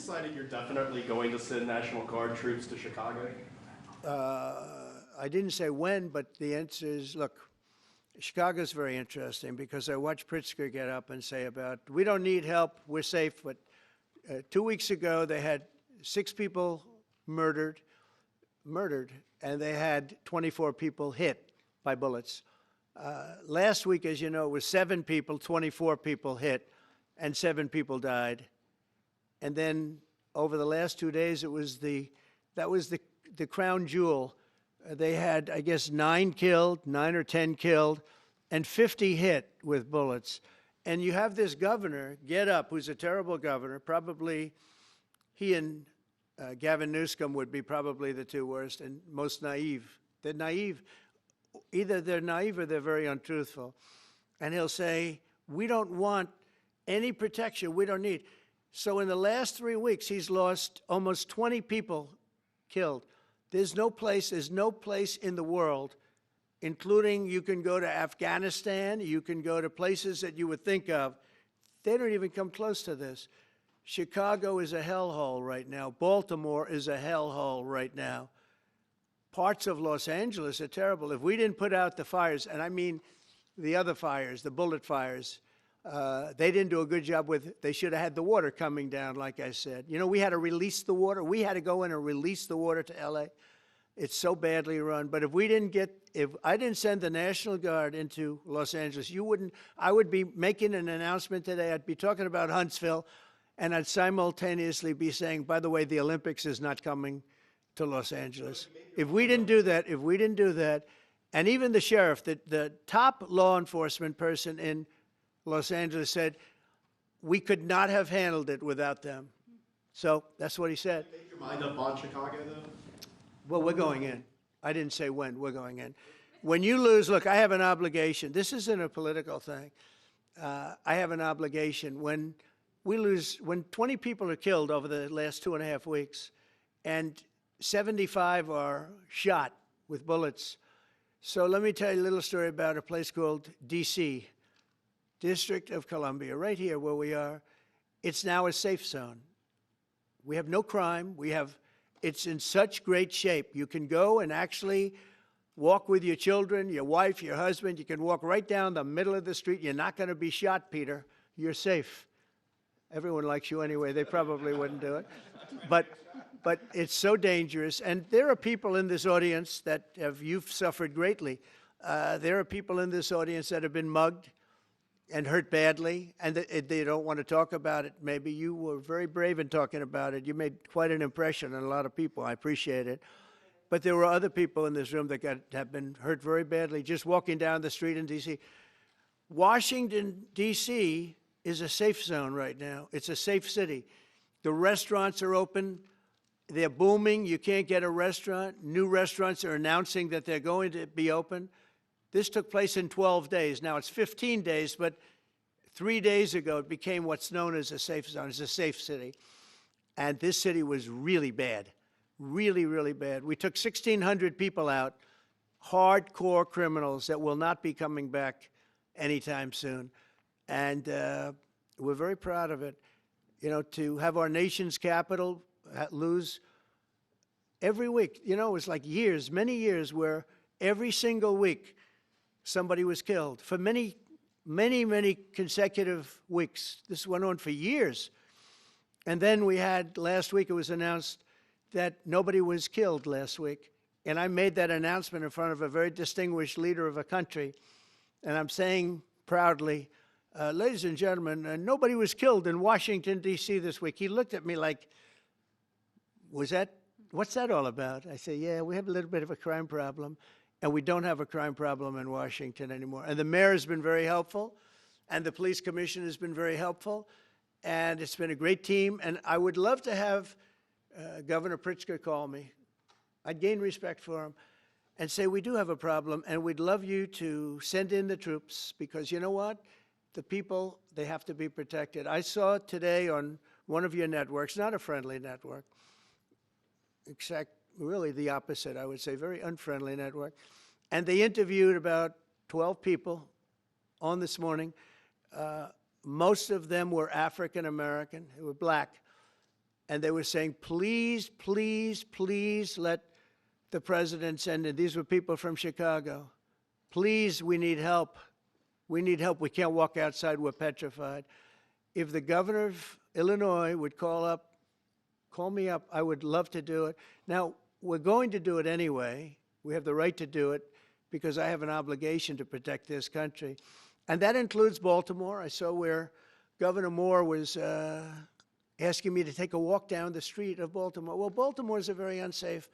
decided you're definitely going to send National Guard troops to Chicago? I didn't say when, but the answer is, look, Chicago's very interesting because I watched Pritzker get up and say about, we don't need help, we're safe, but 2 weeks ago they had 6 people murdered, and they had 24 people hit by bullets. Last week, as you know, it was 7 people, 24 people hit, and 7 people died. And then over the last 2 days, that was the crown jewel. They had, I guess, 9 killed, 9 or 10 killed, and 50 hit with bullets. And you have this governor get up, who's a terrible governor. Probably he and Gavin Newsom would be probably the 2 worst and most naive. They're naive. Either they're naive or they're very untruthful. And he'll say, we don't want any protection. We don't need. So in the last 3 weeks, he's lost almost 20 people killed. There's no place in the world, including you can go to Afghanistan, you can go to places that you would think of. They don't even come close to this. Chicago is a hellhole right now. Baltimore is a hellhole right now. Parts of Los Angeles are terrible. If we didn't put out the fires, and I mean the other fires, the bullet fires, they didn't do a good job with, they should have had the water coming down, like I said. You know, we had to release the water. We had to go in and release the water to LA. It's so badly run. But if I didn't send the National Guard into Los Angeles, I would be making an announcement today. I'd be talking about Huntsville, and I'd simultaneously be saying, by the way, the Olympics is not coming to Los Angeles. If we didn't do that, and even the sheriff, the top law enforcement person in Los Angeles said, we could not have handled it without them. So that's what he said. Make your mind up on Chicago, though? Well, we're going in. I didn't say when. We're going in. When you lose, look, I have an obligation. This isn't a political thing. I have an obligation. When we lose, when 20 people are killed over the last 2.5 weeks, and 75 are shot with bullets. So let me tell you a little story about a place called D.C., District of Columbia, right here where we are. It's now a safe zone. We have no crime. It's in such great shape. You can go and actually walk with your children, your wife, your husband. You can walk right down the middle of the street. You're not going to be shot, Peter. You're safe. Everyone likes you anyway. They probably wouldn't do it. But it's so dangerous. And there are people in this audience that you've suffered greatly. There are people in this audience that have been mugged and hurt badly, and they don't want to talk about it. Maybe you were very brave in talking about it. You made quite an impression on a lot of people. I appreciate it. But there were other people in this room that have been hurt very badly just walking down the street in D.C. Washington, D.C. is a safe zone right now. It's a safe city. The restaurants are open. They're booming. You can't get a restaurant. New restaurants are announcing that they're going to be open. This took place in 12 days. Now, it's 15 days, but 3 days ago, it became what's known as a safe zone. It's a safe city. And this city was really bad, really, really bad. We took 1,600 people out, hardcore criminals that will not be coming back anytime soon. And we're very proud of it. You know, to have our nation's capital lose every week. You know, it was like years, many years, where every single week, somebody was killed for many, many, many consecutive weeks. This went on for years. And then we had, last week it was announced that nobody was killed last week. And I made that announcement in front of a very distinguished leader of a country. And I'm saying proudly, ladies and gentlemen, nobody was killed in Washington, D.C. this week. He looked at me like, what's that all about? I say, yeah, we have a little bit of a crime problem. And we don't have a crime problem in Washington anymore. And the mayor has been very helpful, and the police commission has been very helpful, and it's been a great team. And I would love to have Governor Pritzker call me. I'd gain respect for him and say, we do have a problem, and we'd love you to send in the troops, because you know what? The people, they have to be protected. I saw today on one of your networks, not a friendly network, except really the opposite, I would say, very unfriendly network. And they interviewed about 12 people on this morning. Most of them were African American, they were black. and they were saying, please, please, please let the president send in. These were people from Chicago. Please, we need help. We need help. We can't walk outside. We're petrified. If the governor of Illinois would call me up, I would love to do it. Now, we're going to do it anyway. We have the right to do it because I have an obligation to protect this country. And that includes Baltimore. I saw where Governor Moore was asking me to take a walk down the street of Baltimore. Well, Baltimore is a very unsafe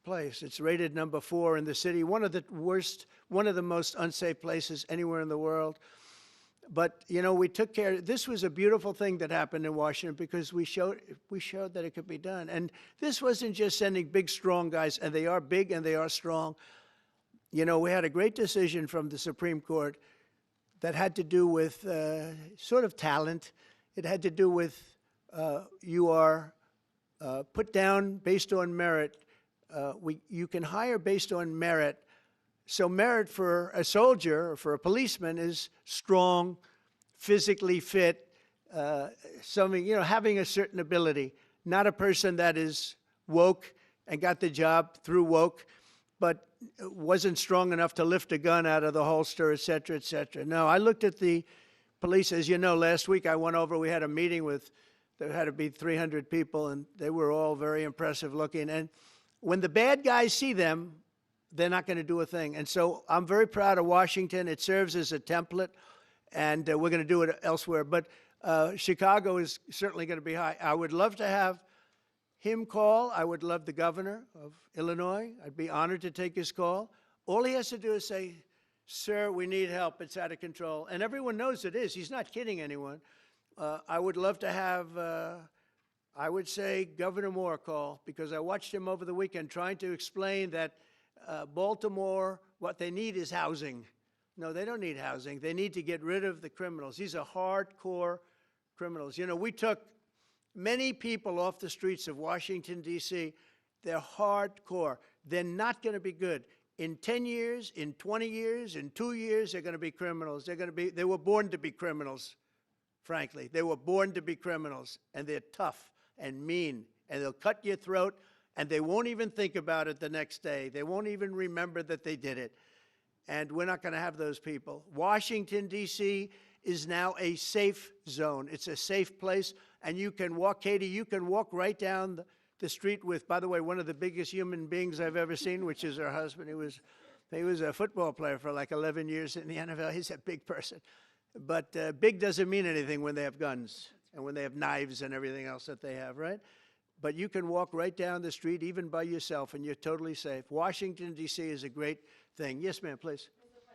place. It's rated number 4 in the city, one of the most unsafe places anywhere in the world. But, you know, we took care. This was a beautiful thing that happened in Washington because we showed that it could be done. And this wasn't just sending big, strong guys, and they are big and they are strong. You know, we had a great decision from the Supreme Court that had to do with sort of talent. It had to do with you are put down based on merit. You can hire based on merit. So merit for a soldier or for a policeman is strong, physically fit, having a certain ability, not a person that is woke and got the job through woke, but wasn't strong enough to lift a gun out of the holster, et cetera, et cetera. No, I looked at the police. As you know, last week I went over, we had a meeting with, there had to be 300 people, and they were all very impressive looking. And when the bad guys see them, they're not going to do a thing. And so I'm very proud of Washington. It serves as a template, and we're going to do it elsewhere. But Chicago is certainly going to be high. I would love to have him call. I would love the governor of Illinois. I'd be honored to take his call. All he has to do is say, sir, we need help. It's out of control. And everyone knows it is. He's not kidding anyone. I would love to have, I would say, Governor Moore call, because I watched him over the weekend trying to explain that Baltimore, what they need is housing. No, they don't need housing. They need to get rid of the criminals. These are hardcore criminals. You know, we took many people off the streets of Washington, D.C. They're hardcore. They're not going to be good. In 10 years, in 20 years, in 2 years, they're going to be criminals. They were born to be criminals, frankly. They were born to be criminals, and they're tough and mean, and they'll cut your throat, and they won't even think about it the next day. They won't even remember that they did it. And we're not going to have those people. Washington, D.C. is now a safe zone. It's a safe place. And you can walk, Katie, you can walk right down the street with, by the way, one of the biggest human beings I've ever seen, which is her husband. He was a football player for like 11 years in the NFL. He's a big person. But big doesn't mean anything when they have guns and when they have knives and everything else that they have, right? But you can walk right down the street, even by yourself, and you're totally safe. Washington, D.C. is a great thing. Yes, ma'am, please.